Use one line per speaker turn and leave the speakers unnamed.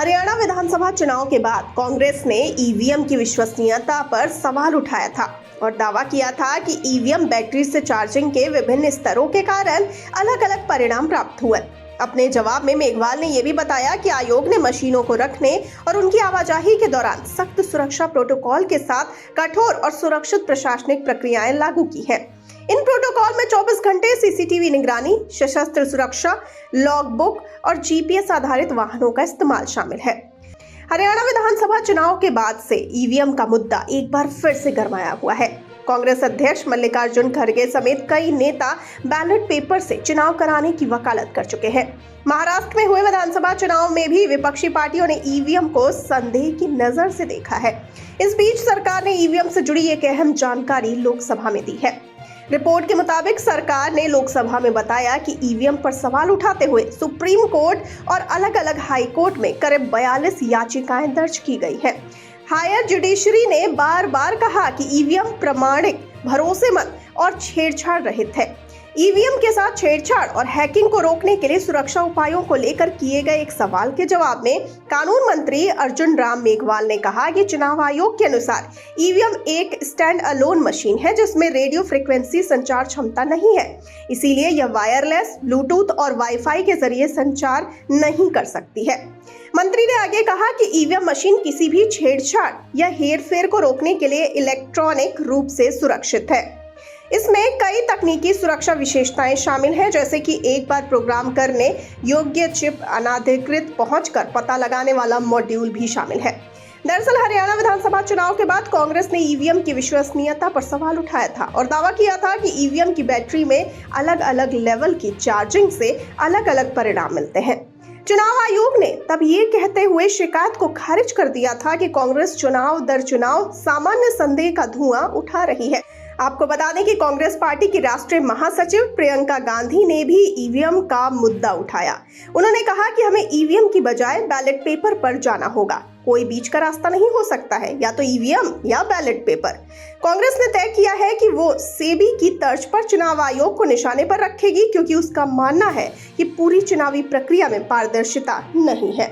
हरियाणा विधानसभा चुनाव के बाद कांग्रेस ने ईवीएम की विश्वसनीयता पर सवाल उठाया था और दावा किया था कि ईवीएम बैटरी से चार्जिंग के विभिन्न स्तरों के कारण अलग अलग परिणाम प्राप्त हुए। अपने जवाब में मेघवाल ने यह भी बताया कि आयोग ने मशीनों को रखने और उनकी आवाजाही के दौरान सख्त सुरक्षा प्रोटोकॉल के साथ कठोर और सुरक्षित प्रशासनिक प्रक्रियाएं लागू की हैं। इन प्रोटोकॉल में 24 घंटे सीसीटीवी निगरानी, सशस्त्र सुरक्षा, लॉग बुक और जीपीएस आधारित वाहनों का इस्तेमाल शामिल है। हरियाणा विधानसभा चुनाव के बाद से ईवीएम का मुद्दा एक बार फिर से गरमाया हुआ है। कांग्रेस अध्यक्ष मल्लिकार्जुन खड़गे समेत कई नेता बैलेट पेपर से चुनाव कराने की वकालत कर चुके हैं। महाराष्ट्र में हुए विधानसभा चुनाव में भी विपक्षी पार्टियों ने ईवीएम को संदेह की नजर से देखा है। इस बीच सरकार ने ईवीएम से जुड़ी एक अहम जानकारी लोकसभा में दी है। रिपोर्ट के मुताबिक सरकार ने लोकसभा में बताया कि ईवीएम पर सवाल उठाते हुए सुप्रीम कोर्ट और अलग अलग हाई कोर्ट में करीब 42 याचिकाएं दर्ज की गई है। हायर जुडिशरी ने बार बार कहा कि ईवीएम प्रामाणिक, भरोसेमंद और छेड़छाड़ रहित है। ईवीएम के साथ छेड़छाड़ और हैकिंग को रोकने के लिए सुरक्षा उपायों को लेकर किए गए एक सवाल के जवाब में कानून मंत्री अर्जुन राम मेघवाल ने कहा कि चुनाव आयोग के अनुसार ईवीएम एक स्टैंड अलोन मशीन है जिसमें रेडियो फ्रीक्वेंसी संचार क्षमता नहीं है, इसीलिए यह वायरलेस, ब्लूटूथ और वाईफाई के जरिए संचार नहीं कर सकती है। मंत्री ने आगे कहा कि ईवीएम मशीन किसी भी छेड़छाड़ या हेरफेर को रोकने के लिए इलेक्ट्रॉनिक रूप से सुरक्षित है। इसमें कई तकनीकी सुरक्षा विशेषताएं शामिल हैं, जैसे कि एक बार प्रोग्राम करने योग्य चिप, अनाधिकृत पहुंचकर पता लगाने वाला मॉड्यूल भी शामिल है। दरअसल हरियाणा विधानसभा चुनाव के बाद कांग्रेस ने ईवीएम की विश्वसनीयता पर सवाल उठाया था और दावा किया था कि ईवीएम की बैटरी में अलग अलग लेवल की चार्जिंग से अलग अलग परिणाम मिलते हैं। चुनाव आयोग ने तब ये कहते हुए शिकायत को खारिज कर दिया था कि कांग्रेस चुनाव दर चुनाव सामान्य संदेह का धुआं उठा रही है। आपको बता दें कि कांग्रेस पार्टी की राष्ट्रीय महासचिव प्रियंका गांधी ने भी ईवीएम का मुद्दा उठाया। उन्होंने कहा कि हमें ईवीएम की बजाय बैलेट पेपर पर जाना होगा, कोई बीच का रास्ता नहीं हो सकता है, या तो ईवीएम या बैलेट पेपर। कांग्रेस ने तय किया है कि वो सेबी की तर्ज पर चुनाव आयोग को निशाने पर रखेगी, क्योंकि उसका मानना है कि पूरी चुनावी प्रक्रिया में पारदर्शिता नहीं है।